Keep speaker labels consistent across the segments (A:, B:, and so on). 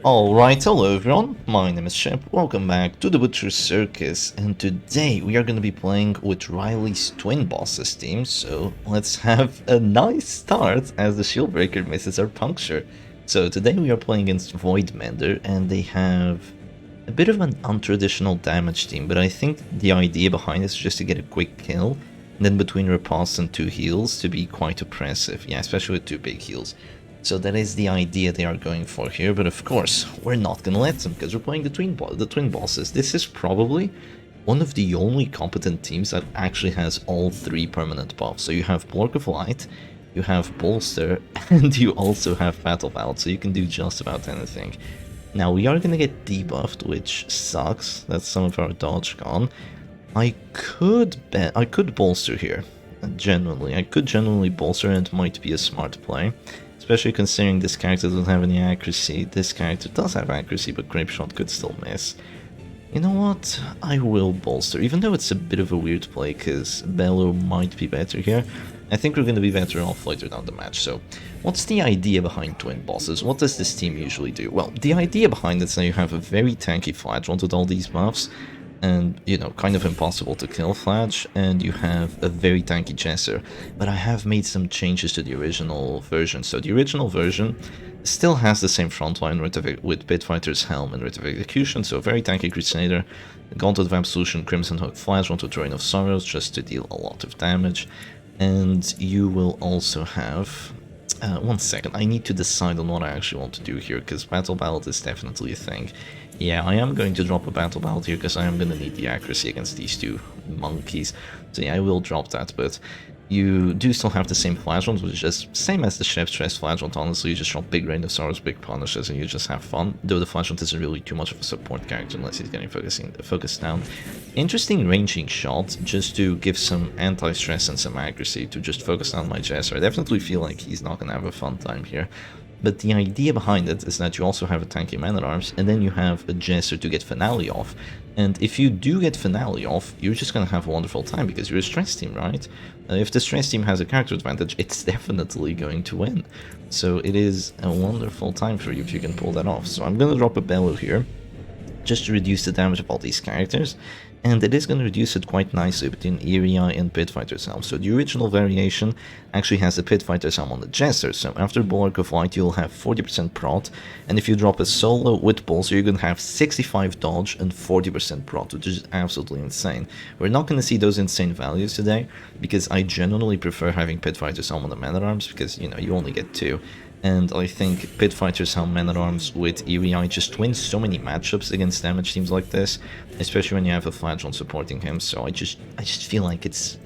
A: Alright, hello everyone, my name is Shep, welcome back to the Butcher Circus, and today we are going to be playing with Riley's Twinbosses team, so let's have a nice start as the Shieldbreaker misses our puncture. So today we are playing against voidbender, and they have a bit of an untraditional damage team, but I think the idea behind it is just to get a quick kill, and then between riposte and 2 heals to be quite oppressive, yeah, especially with 2 big heals. So that is the idea they are going for here, but of course, we're not gonna let them, because we're playing the Twinbosses. This is probably one of the only competent teams that actually has all 3 permanent buffs. So you have Blork of Light, you have Bolster, and you also have Battle Ballad, so you can do just about anything. Now, we are gonna get debuffed, which sucks. That's some of our dodge gone. I could Bolster here, genuinely. I could genuinely Bolster, and it might be a smart play. Especially considering this character doesn't have any accuracy. This character does have accuracy, but Grape Shot could still miss. You know what? I will Bolster, even though it's a bit of a weird play, because Bellow might be better here. I think we're going to be better off later down the match. So, what's the idea behind Twinbosses? What does this team usually do? Well, the idea behind it is that you have a very tanky Flagellant with all these buffs, and, you know, kind of impossible to kill Flash, and you have a very tanky Jesser. But I have made some changes to the original version. So the original version still has the same frontline with Pitfighter's Helm and Writ of Execution, so very tanky Crusader, Gauntlet of Absolution, Crimson Hook, Flash onto Terrain of Sorrows just to deal a lot of damage. And you will also have... one second, I need to decide on what I actually want to do here, because Battle Ballad is definitely a thing. Yeah, I am going to drop a Battle Ballad here, because I am going to need the accuracy against these 2 monkeys. So yeah, I will drop that, but you do still have the same Flagellant, which is just same as the Chef's Stress Flagellant, honestly. You just drop big Rain of Sorrows, big Punishes, and you just have fun. Though the Flagellant isn't really too much of a support character unless he's getting focused down. Interesting ranging shot, just to give some anti-stress and some accuracy to just focus down my Jesser. I definitely feel like he's not going to have a fun time here. But the idea behind it is that you also have a tanky Man-at-Arms, and then you have a Jesser to get Finale off. And if you do get Finale off, you're just gonna have a wonderful time, because you're a stress team, right? If the stress team has a character advantage, it's definitely going to win. So it is a wonderful time for you if you can pull that off. So I'm gonna drop a Bellow here, just to reduce the damage of all these characters. And it is going to reduce it quite nicely between Eerie Eye and Pitfighter's Helm. So the original variation actually has the Pitfighter's Helm on the Jesser. So after Bulwark of Light, you'll have 40% prot. And if you drop a solo with Bolster, you're going to have 65 dodge and 40% prot, which is absolutely insane. We're not going to see those insane values today, because I generally prefer having Pitfighter's Helm on the Man-at-Arms, because, you know, you only get 2. And I think Pitfighter's Helm Man-at-Arms with Eerie Eye just wins so many matchups against damage teams like this, especially when you have a Flagellant supporting him. So I just feel like it's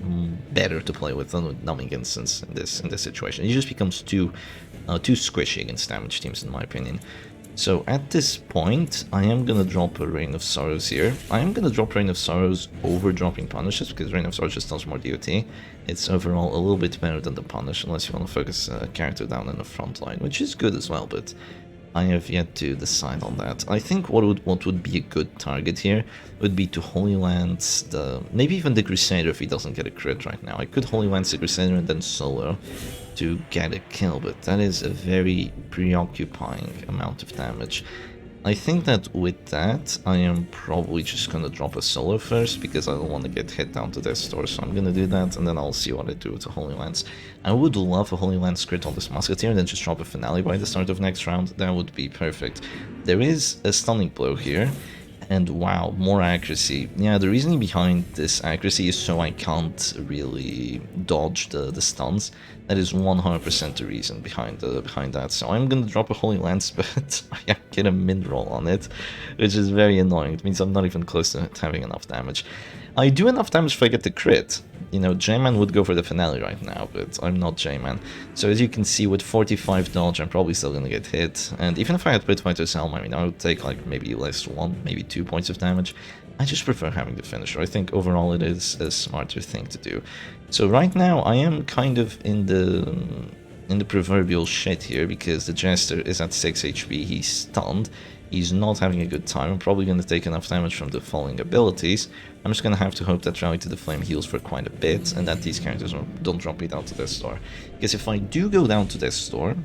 A: better to play with than with Numbing Instance in this situation. He just becomes too squishy against damage teams, in my opinion. So at this point, I am going to drop a Rain of Sorrows here. I am going to drop Rain of Sorrows over dropping Punishes, because Rain of Sorrows just does more DOT. It's overall a little bit better than the Punish, unless you want to focus a character down in the front line, which is good as well, but I have yet to decide on that. I think what would be a good target here would be to Holy Lance maybe even the Crusader if he doesn't get a crit right now. I could Holy Lance the Crusader and then solo to get a kill, but that is a very preoccupying amount of damage. I think that with that, I am probably just going to drop a solo first, because I don't want to get hit down to Death's Door, so I'm going to do that, and then I'll see what I do with the Holy Lance. I would love a Holy Lance crit on this Musketeer, and then just drop a Finale by the start of next round. That would be perfect. There is a Stunning Blow here, and wow, more accuracy. Yeah, the reasoning behind this accuracy is so I can't really dodge the stuns. That is 100% the reason behind that. So I'm gonna drop a Holy Lance, but I get a min-roll on it, which is very annoying. It means I'm not even close to having enough damage. I do enough damage if I get the crit. You know, J-Man would go for the Finale right now, but I'm not J-Man. So as you can see, with 45 dodge, I'm probably still gonna get hit. And even if I had Pitfighter's Helm, I mean, I would take like maybe less 1, maybe 2 points of damage. I just prefer having the finisher. I think overall it is a smarter thing to do. So right now, I am kind of in the proverbial shit here, because the Jester is at 6 HP, he's stunned. He's not having a good time. I'm probably going to take enough damage from the falling abilities. I'm just going to have to hope that Rally to the Flame heals for quite a bit, and that these characters don't drop me down to Death's Door. Because if I do go down to Death's Door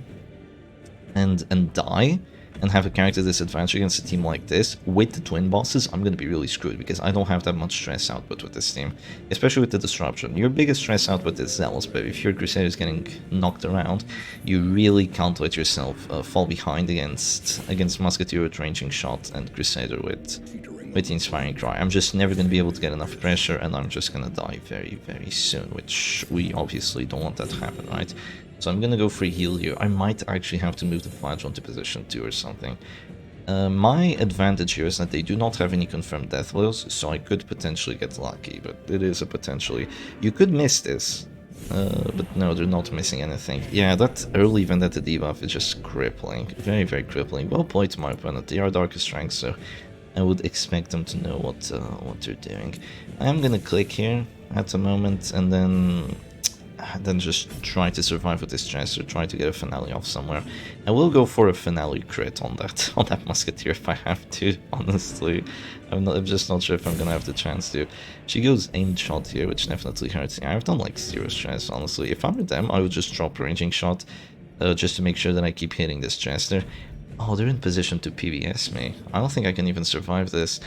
A: and die, and have a character disadvantage against a team like this, with the twin bosses, I'm going to be really screwed because I don't have that much stress output with this team, especially with the disruption. Your biggest stress output is Zealous, but if your Crusader is getting knocked around, you really can't let yourself fall behind against Musketeer with ranging shot and Crusader with the Inspiring Cry. I'm just never going to be able to get enough pressure, and I'm just going to die very, very soon, which we obviously don't want that to happen, right? So I'm gonna go for a heal here. I might actually have to move the Flagellum to position 2 or something. My advantage here is that they do not have any confirmed death blows, so I could potentially get lucky, but it is a potentially... You could miss this, but no, they're not missing anything. Yeah, that early Vendetta debuff is just crippling. Very, very crippling. Well played to my opponent. They are Darkest Strength, so I would expect them to know what they're doing. I am gonna click here at the moment, and then just try to survive with this chest or try to get a finale off somewhere. I will go for a finale crit on that Musketeer if I have to, honestly. I'm just not sure if I'm gonna have the chance to. She goes aimed shot here, which definitely hurts. Yeah, I've done like 0 stress, honestly. If I'm with them, I would just drop ranging shot just to make sure that I keep hitting this chester. Oh, they're in position to PBS me. I don't think I can even survive this.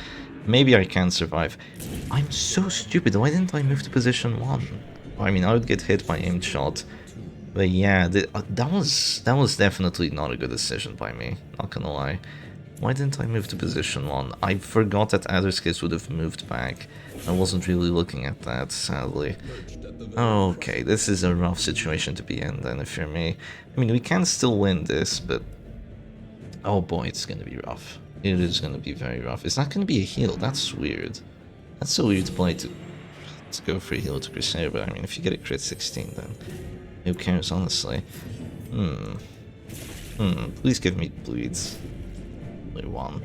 A: Maybe I can survive. I'm so stupid. Why didn't I move to position 1? I mean, I would get hit by aimed shot, but yeah, that was definitely not a good decision by me, not gonna lie. Why didn't I move to position 1? I forgot that Adderskiss would have moved back. I wasn't really looking at that, sadly. Okay, this is a rough situation to be in then, if you're me. I mean, we can still win this, but... Oh boy, it's gonna be rough. It is gonna be very rough. It's not gonna be a heal, that's weird. That's so weird to play to go for a heal to Crusader, but I mean, if you get a crit 16, then who cares, honestly? Please give me bleeds. Only 1.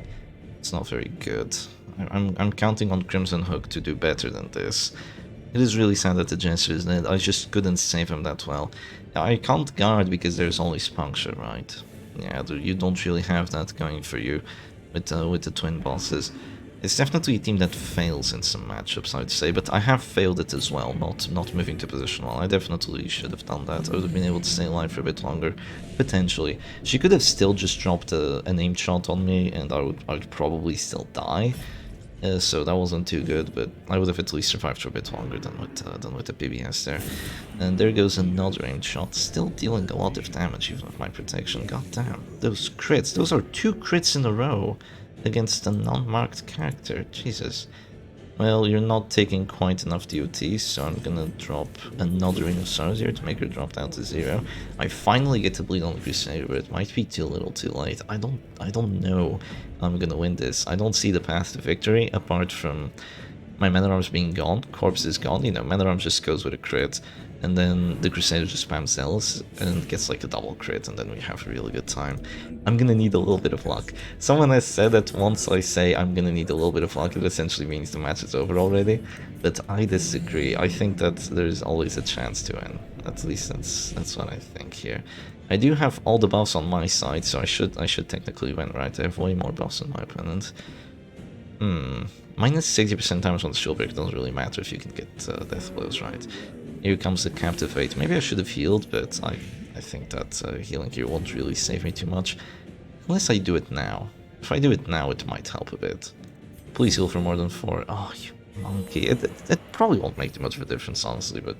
A: It's not very good. I'm counting on Crimson Hook to do better than this. It is really sad that the Jester is dead. I just couldn't save him that well. I can't guard because there's always puncture, right? Yeah, you don't really have that going for you with the twin bosses. It's definitely a team that fails in some matchups, I'd say, but I have failed it as well, not moving to position 1. I definitely should have done that. I would have been able to stay alive for a bit longer, potentially. She could have still just dropped an aimed shot on me, and I would probably still die. So that wasn't too good, but I would have at least survived for a bit longer than with the PBS there. And there goes another aimed shot, still dealing a lot of damage even with my protection. God damn, those crits, those are 2 crits in a row against a non-marked character, Jesus. Well, you're not taking quite enough DOTs, so I'm gonna drop another Ring of Sorrows here to make her drop down to 0. I finally get to bleed on the Crusader, but it might be too little too late. I don't know how I'm gonna win this. I don't see the path to victory, apart from my Man-at-Arms being gone, Corpse is gone, you know, Man-at-Arms just goes with a crit, and then the Crusader just spams Zealous and gets like a double crit, and then we have a really good time. I'm gonna need a little bit of luck. Someone has said that once I say I'm gonna need a little bit of luck, it essentially means the match is over already, but I disagree. I think that there's always a chance to win. At least that's what I think here. I do have all the buffs on my side, so I should technically win, right? I have way more buffs than my opponent. Minus 60% damage on the shield break doesn't really matter if you can get death blows, right? Here comes the Captivate. Maybe I should have healed, but I think that healing here won't really save me too much. Unless I do it now. If I do it now, it might help a bit. Please heal for more than 4. Oh, you monkey. It probably won't make too much of a difference, honestly, but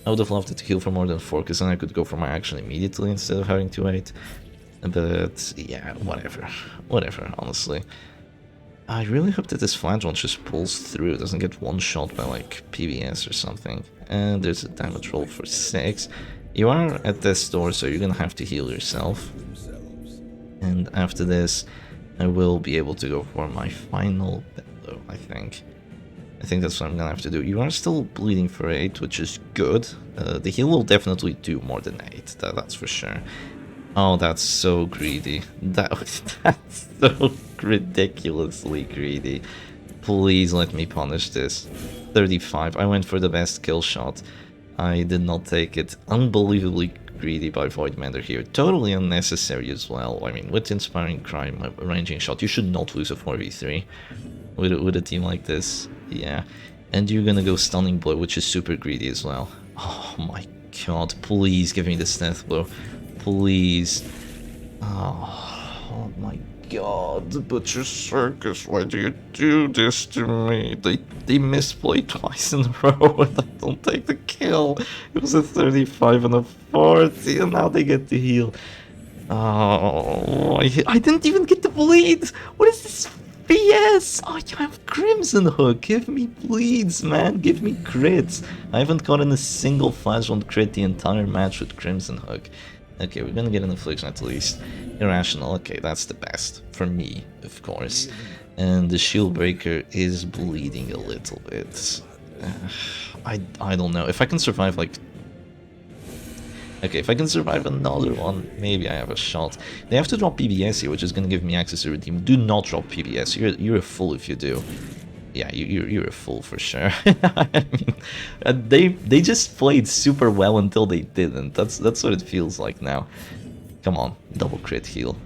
A: I would have loved it to heal for more than 4, because then I could go for my action immediately instead of having to wait. But yeah, whatever, honestly. I really hope that this Flagellum just pulls through, doesn't get one shot by like PBS or something. And there's a damage roll for 6. You are at this door, so you're gonna have to heal yourself. And after this, I will be able to go for my final bellow, I think. I think that's what I'm gonna have to do. You are still bleeding for 8, which is good. The heal will definitely do more than 8, that's for sure. Oh, that's so greedy. That's so ridiculously greedy. Please let me punish this. 35. I went for the best kill shot. I did not take it. Unbelievably greedy by voidbender here. Totally unnecessary as well. I mean, with Inspiring Cry, my ranging shot, you should not lose a 4v3 with a team like this. Yeah. And you're gonna go Stunning Blow, which is super greedy as well. Oh my god, please give me this death blow. Please. Oh my god, Butcher Circus, why do you do this to me? They misplayed twice in a row and I don't take the kill. It was a 35 and a 40 and now they get the heal. Oh, I didn't even get the bleed! What is this BS? Oh, you have Crimson Hook. Give me bleeds, man. Give me crits. I haven't gotten a single flash on crit the entire match with Crimson Hook. Okay, we're gonna get an affliction at least. Irrational, okay, that's the best. For me, of course. And the shield breaker is bleeding a little bit. I don't know. If I can survive like... Okay, if I can survive another one, maybe I have a shot. They have to drop PBS here, which is gonna give me access to redeem. Do not drop PBS. You're a fool if you do. Yeah, you're a fool for sure. I mean, they just played super well until they didn't. That's what it feels like now. Come on, double crit heal.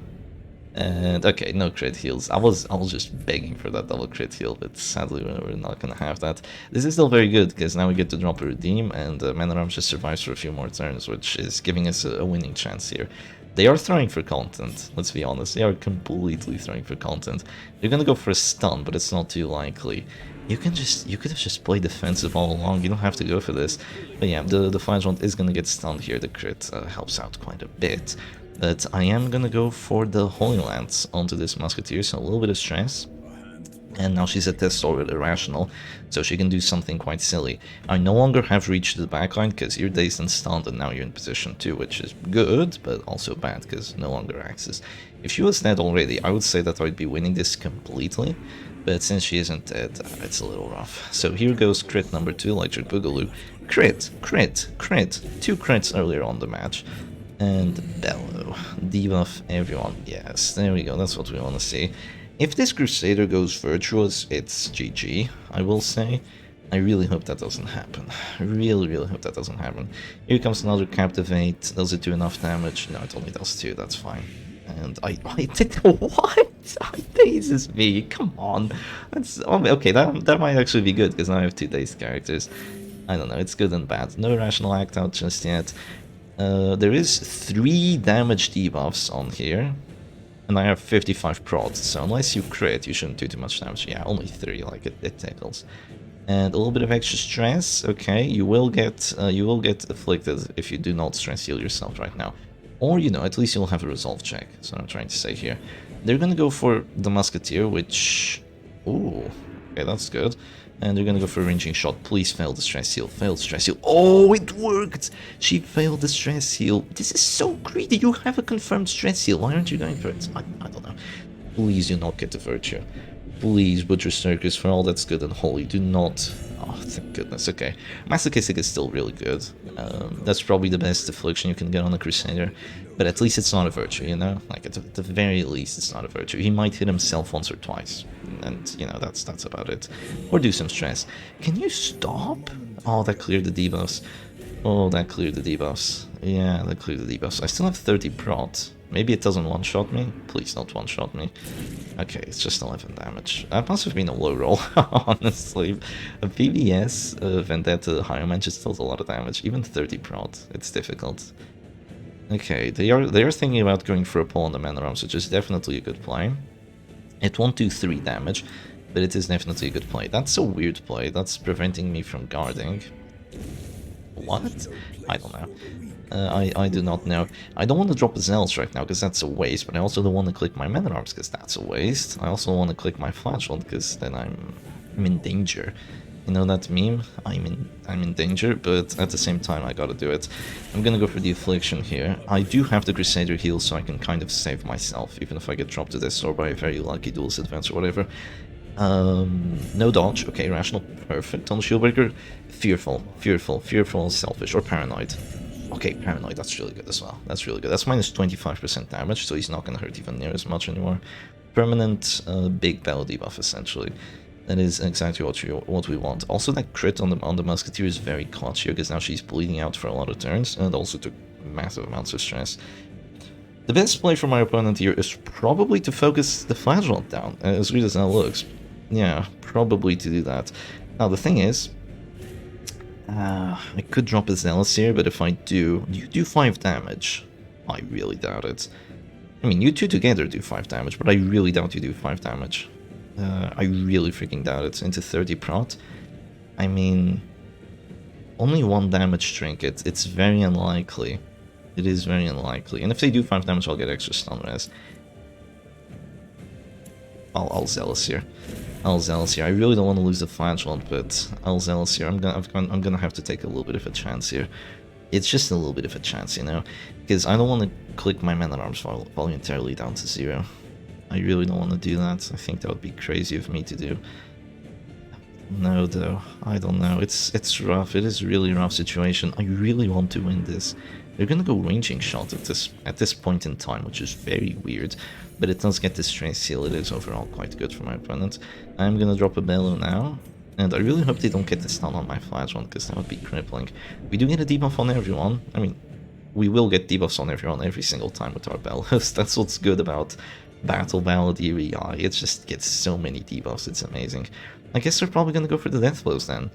A: And okay, no crit heals. I was just begging for that double crit heal, but sadly we're not gonna have that. This is still very good because now we get to drop a redeem, and Man at Arms just survives for a few more turns, which is giving us a winning chance here. They are throwing for content, let's be honest. They are completely throwing for content. They're gonna go for a stun, but it's not too likely. You could have just played defensive all along. You don't have to go for this. But yeah, the Flagellant is gonna get stunned here. The crit helps out quite a bit. But I am gonna go for the Holy Lance onto this Musketeer, so a little bit of stress. And now she's at test sword with Irrational, so she can do something quite silly. I no longer have reach to the backline because you're dazed and stunned, and now you're in position 2, which is good, but also bad because no longer access. If she was dead already, I would say that I would be winning this completely, but since she isn't dead, it's a little rough. So here goes crit number 2, Electric Boogaloo. Crit, crit, crit. 2 crits earlier on the match. And Bellow. Debuff everyone. Yes, there we go, that's what we want to see. If this Crusader goes virtuous, it's GG, I will say. I really hope that doesn't happen. I really hope that doesn't happen. Here comes another Captivate. Does it do enough damage? No, it only does 2, that's fine. And I did what? Dazes me, come on. That's okay, that might actually be good, because now I have 2 dazed characters. I don't know, it's good and bad. No Irrational Act out just yet. There is 3 damage debuffs on here. And I have 55 prods, so unless you crit, you shouldn't do too much damage. Yeah, only 3, like it tickles. And a little bit of extra stress. Okay, you will get afflicted if you do not stress heal yourself right now, or you know, at least you'll have a resolve check. That's what I'm trying to say here. They're gonna go for the Musketeer, which, ooh, okay, that's good. And they're gonna go for a ranging shot. Please fail the stress heal. Fail the stress heal. Oh, it worked! She failed the stress heal. This is so greedy. You have a confirmed stress heal. Why aren't you going for it? I don't know. Please do not get the Virtue. Please, Butcher Circus, for all that's good and holy, do not... Oh, thank goodness. Okay. Masochistic is still really good. That's probably the best affliction you can get on a Crusader. But at least it's not a Virtue, you know? Like, at the very least, it's not a Virtue. He might hit himself once or twice. And, you know, that's about it. Or do some stress. Can you stop? Oh, that cleared the debuffs. Oh, that cleared the debuffs. Yeah, that cleared the debuffs. I still have 30 prot. Maybe it doesn't one-shot me. Please don't one-shot me. Okay, it's just 11 damage. That must have been a low roll, honestly. A PBS Vendetta Higher Man just deals a lot of damage. Even 30 prot. It's difficult. Okay, they are thinking about going for a pull on the Man at Arms, which is definitely a good play. It won't do 3 damage, but it is definitely a good play. That's a weird play. That's preventing me from guarding. What? I don't know. I do not know. I don't want to drop Zealous right now because that's a waste, but I also don't want to click my Man at Arms because that's a waste. I also want to click my Flashlight because then I'm in danger. You know that meme? I'm in danger, but at the same time I gotta do it. I'm gonna go for the Affliction here. I do have the Crusader heal, so I can kind of save myself, even if I get dropped to this or by a very lucky duelist advance or whatever. No dodge. Okay, Rational, perfect. On the Shieldbreaker, fearful, selfish, or paranoid. Okay, paranoid, that's really good as well. That's really good. That's minus 25% damage, so he's not gonna hurt even near as much anymore. Permanent, big battle debuff, essentially. That is exactly what we want. Also, that crit on the Musketeer is very clutch here, because now she's bleeding out for a lot of turns, and also took massive amounts of stress. The best play for my opponent here is probably to focus the Flagellant down, as weird as that looks. Yeah, probably to do that. Now, the thing is, I could drop a Zealous here, but if I do... You do 5 damage. I really doubt it. I mean, you two together do 5 damage, but I really doubt you do 5 damage. I really freaking doubt it. Into 30 prot. I mean, only 1 damage trinket. It's very unlikely. It is very unlikely. And if they do 5 damage, I'll get extra stun res. I'll Zealous here. I'll Zealous here. I really don't want to lose the flagellant, but I'll Zealous here. I'm gonna have to take a little bit of a chance here. It's just a little bit of a chance, you know, because I don't want to click my man-at-arms voluntarily down to 0. I really don't want to do that. I think that would be crazy of me to do. No, though. I don't know. It's rough. It is really rough situation. I really want to win this. They're gonna go ranging shot at this point in time, which is very weird. But it does get the strength seal. It is overall quite good for my opponent. I'm gonna drop a bellow now. And I really hope they don't get the stun on my flagellant, because that would be crippling. We do get a debuff on everyone. I mean, we will get debuffs on everyone every single time with our bellows. That's what's good about Battle Ballad ERI. It just gets so many debuffs. It's amazing. I guess they're probably gonna go for the death blows then.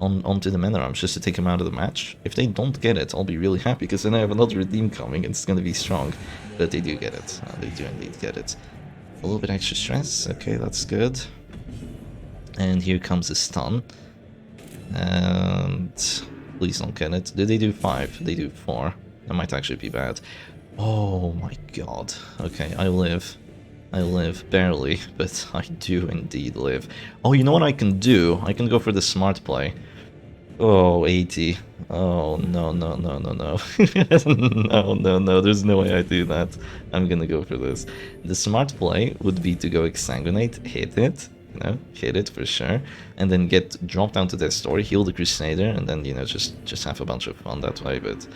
A: Onto the men-at-arms just to take him out of the match. If they don't get it, I'll be really happy, because then I have another redeem coming and it's gonna be strong. But they do get it. They do indeed get it. A little bit extra stress. Okay, that's good. And here comes a stun. And please don't get it. Did they do 5? They do 4. That might actually be bad. Oh my god. Okay, I live. I live, barely, but I do indeed live. Oh, you know what I can do? I can go for the smart play. Oh, 80. Oh, no, no, no, no, no. No, no, no, there's no way I do that. I'm gonna go for this. The smart play would be to go Exsanguinate, hit it, you know, hit it for sure, and then get dropped down to that story, heal the Crusader, and then, you know, just have a bunch of fun that way, but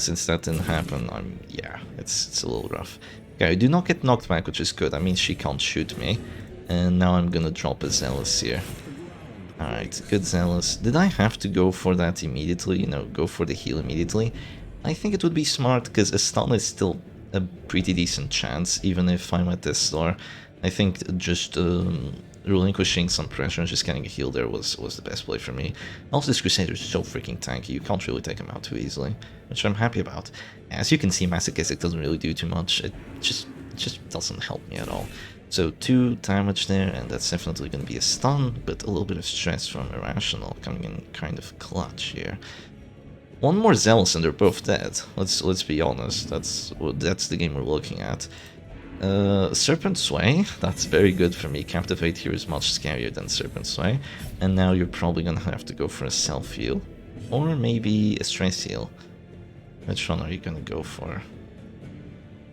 A: since that didn't happen, yeah, it's a little rough. Okay, I do not get knocked back, which is good. I mean, she can't shoot me. And now I'm gonna drop a Zealous here. Alright, good Zealous. Did I have to go for that immediately? You know, go for the heal immediately? I think it would be smart, because a stun is still a pretty decent chance, even if I'm at this store. I think just relinquishing some pressure and just getting a heal there was the best play for me. Also, this Crusader is so freaking tanky, you can't really take him out too easily, which I'm happy about. As you can see, Masochistic doesn't really do too much, it just doesn't help me at all. So 2 damage there, and that's definitely going to be a stun, but a little bit of stress from Irrational coming in kind of clutch here. 1 more Zealous and they're both dead. Let's be honest, that's the game we're looking at. Serpent Sway, that's very good for me. Captivate here is much scarier than Serpent Sway. And now you're probably gonna have to go for a self-heal. Or maybe a stress heal. Which one are you gonna go for?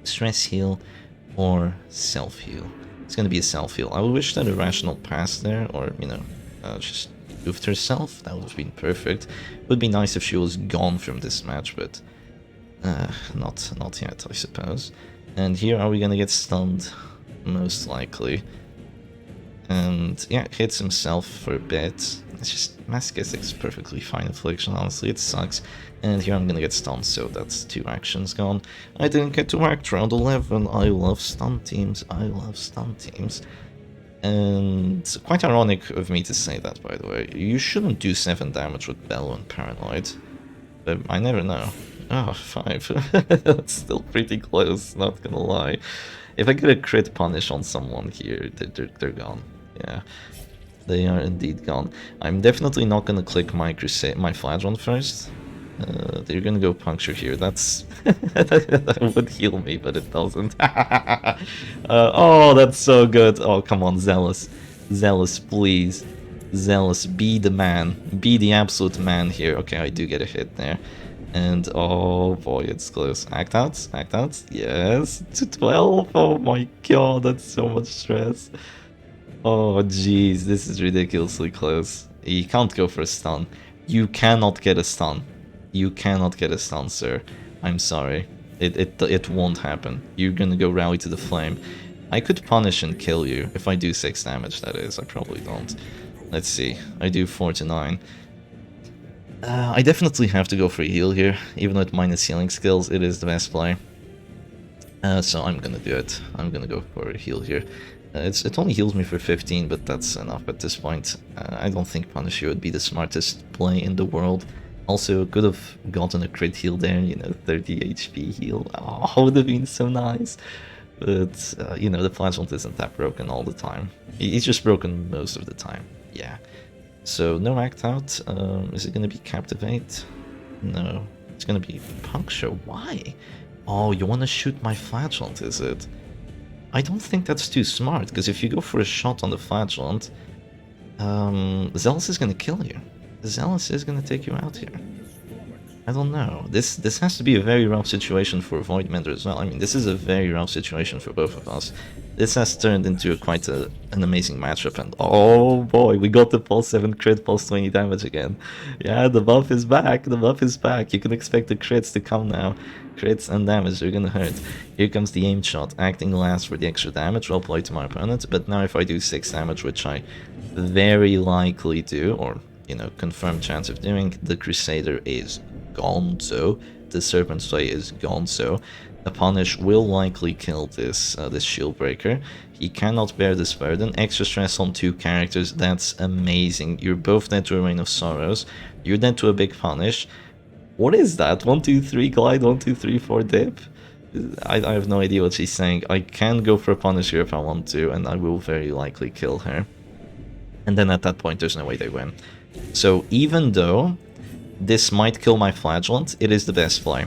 A: Stress heal or self-heal? It's gonna be a self-heal. I would wish that Irrational passed there, or, you know, just goofed herself. That would have been perfect. It would be nice if she was gone from this match, but not yet, I suppose. And here, are we gonna get stunned? Most likely. And yeah, hits himself for a bit. It's just, Masochistic's perfectly fine affliction, honestly, it sucks. And here I'm gonna get stunned, so that's 2 actions gone. I didn't get to act round 11. I love stun teams. I love stun teams. And quite ironic of me to say that, by the way. You shouldn't do 7 damage with Bellow and Paranoid. But I never know. Oh, 5. That's still pretty close, not gonna lie. If I get a crit punish on someone here, they're gone. Yeah, they are indeed gone. I'm definitely not gonna click my flagellant first. They're gonna go puncture here. That's that would heal me, but it doesn't. Oh, that's so good. Oh, come on, Zealous, Zealous, please, Zealous, be the man, be the absolute man here. Okay, I do get a hit there. And oh boy, it's close. Act out, yes, to 12. Oh my god, that's so much stress. Oh jeez, this is ridiculously close. You can't go for a stun. You cannot get a stun. You cannot get a stun, sir. I'm sorry. It won't happen. You're gonna go rally to the flame. I could punish and kill you if I do 6 damage, that is. I probably don't. Let's see. I do 4 to 9. I definitely have to go for a heal here, even with minus healing skills, it is the best play. So I'm gonna do it. I'm gonna go for a heal here. It only heals me for 15, but that's enough at this point. I don't think Punish here would be the smartest play in the world. Also, could have gotten a crit heal there, you know, 30 HP heal. Oh, would have been so nice. But, you know, the Flagellant isn't that broken all the time. He's just broken most of the time, yeah. So, no act out. Is it going to be Captivate? No. It's going to be Puncture. Why? Oh, you want to shoot my Flagellant, is it? I don't think that's too smart, because if you go for a shot on the Flagellant, Zealous is going to kill you. Zealous is going to take you out here. I don't know. This has to be a very rough situation for voidbender as well. I mean, this is a very rough situation for both of us. This has turned into quite an amazing matchup, and oh boy, we got the plus 7 crit, plus 20 damage again. Yeah, the buff is back, the buff is back. You can expect the crits to come now. Crits and damage are gonna hurt. Here comes the aim shot, acting last for the extra damage, well played to my opponent, but now if I do 6 damage, which I very likely do, or, you know, confirmed chance of doing, the Crusader is gonzo. The Serpent Slay is gonzo. The Punish will likely kill this this shield breaker. He cannot bear this burden. Extra stress on 2 characters, that's amazing. You're both dead to a Rain of Sorrows. You're dead to a big Punish. What is that? 1, 2, 3 glide, 1, 2, 3, 4 dip? I have no idea what she's saying. I can go for a Punish here if I want to, and I will very likely kill her. And then at that point, there's no way they win. So even though this might kill my Flagellant, it is the best play.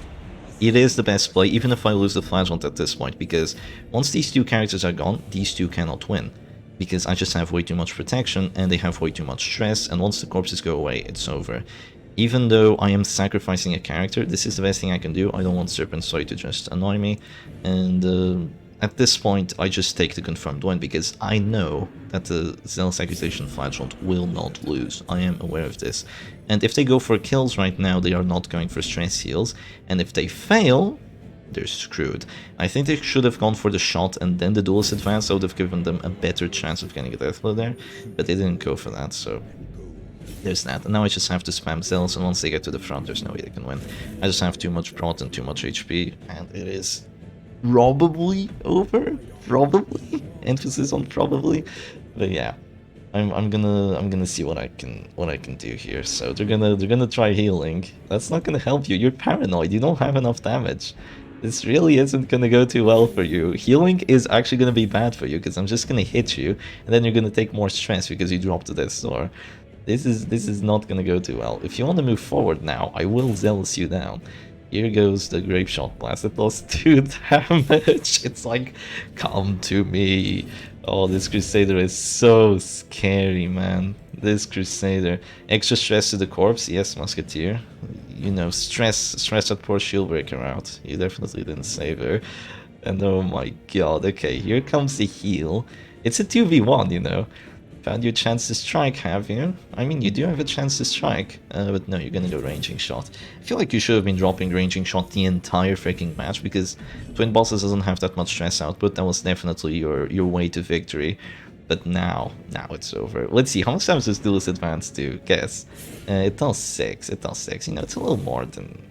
A: It is the best play, even if I lose the Flagellant at this point, because once these 2 characters are gone, these 2 cannot win. Because I just have way too much protection, and they have way too much stress, and once the corpses go away, it's over. Even though I am sacrificing a character, this is the best thing I can do. I don't want Serpent Soy to just annoy me, and at this point, I just take the confirmed win, because I know that the Zealous Accusation Flagellant will not lose. I am aware of this. And if they go for kills right now, they are not going for stress heals. And if they fail, they're screwed. I think they should have gone for the shot and then the duelist advance. That would have given them a better chance of getting a death blow there. But they didn't go for that, so there's that. And now I just have to spam Zealous, and once they get to the front, there's no way they can win. I just have too much prot and too much HP, and it is probably over. Probably. Emphasis on probably. But yeah. I'm gonna see what I can do here. So they're gonna try healing. That's not gonna help you. You're paranoid. You don't have enough damage. This really isn't gonna go too well for you. Healing is actually gonna be bad for you, because I'm just gonna hit you, and then you're gonna take more stress because you dropped to Death's Door. This is not gonna go too well. If you want to move forward now, I will Zealous you down. Here goes the Grape Shot Blast. It lost 2 damage. It's like, come to me. Oh, this Crusader is so scary, man. This Crusader. Extra stress to the corpse. Yes, Musketeer. You know, stress that poor Shieldbreaker out. You definitely didn't save her. And oh my god. Okay, here comes the heal. It's a 2v1, you know. Found your chance to strike, have you? I mean, you do have a chance to strike, but no, you're gonna go ranging shot. I feel like you should have been dropping ranging shot the entire freaking match, because Twinbosses doesn't have that much stress output. That was definitely your way to victory. But now it's over. Let's see, how much damage does Duelist Advance do? Guess. It does 6, it does 6. You know, it's a little more than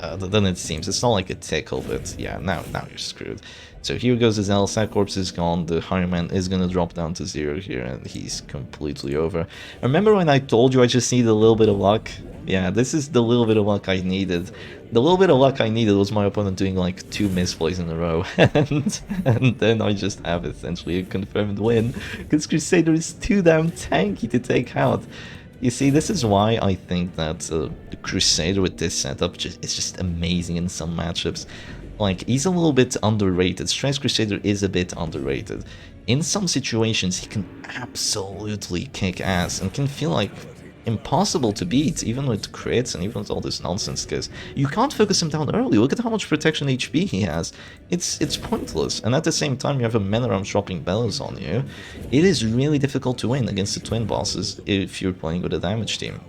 A: it seems. It's not like a tickle, but yeah, now you're screwed. So here goes his Elsa, corpse is gone, the Highman is gonna drop down to 0 here, and he's completely over. Remember when I told you I just need a little bit of luck? Yeah, this is the little bit of luck I needed. The little bit of luck I needed was my opponent doing like 2 misplays in a row, and then I just have essentially a confirmed win, because Crusader is too damn tanky to take out. You see, this is why I think that the Crusader with this setup is just amazing in some matchups. Like, he's a little bit underrated. Stress Crusader is a bit underrated. In some situations, he can absolutely kick ass and can feel like impossible to beat, even with crits and even with all this nonsense, because you can't focus him down early. Look at how much protection HP he has. It's pointless, and at the same time you have a Menaram dropping bellows on you. It is really difficult to win against the Twinbosses if you're playing with a damage team.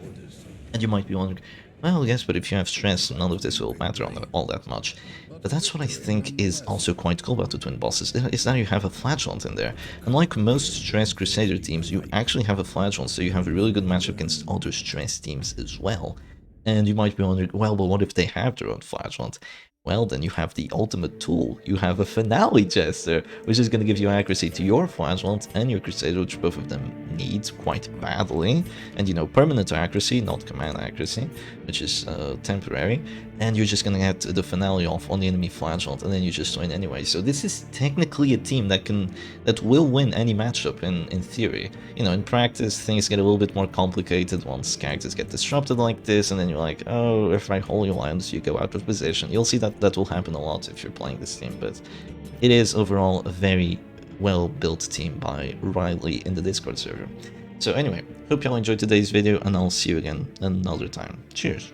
A: And you might be wondering, well, yes, but if you have stress, none of this will matter all that much. But that's what I think is also quite cool about the Twinbosses, is that you have a Flagellant in there. Unlike most stress Crusader teams, you actually have a Flagellant, so you have a really good matchup against other stress teams as well. And you might be wondering, well, but what if they have their own Flagellant? Well, then you have the ultimate tool. You have a Finale Jester, which is going to give you accuracy to your Flagellant and your Crusader, which both of them need quite badly, and you know, permanent accuracy, not command accuracy, which is temporary, and you're just gonna get the finale off on the enemy flagellant, and then you just win anyway. So this is technically a team that will win any matchup in theory. You know, in practice things get a little bit more complicated once characters get disrupted like this, and then you're like, oh, if I Holy Lands, you go out of position. You'll see that will happen a lot if you're playing this team, but it is overall a very well-built team by Riley in the Discord server. So anyway, hope y'all enjoyed today's video, and I'll see you again another time. Cheers!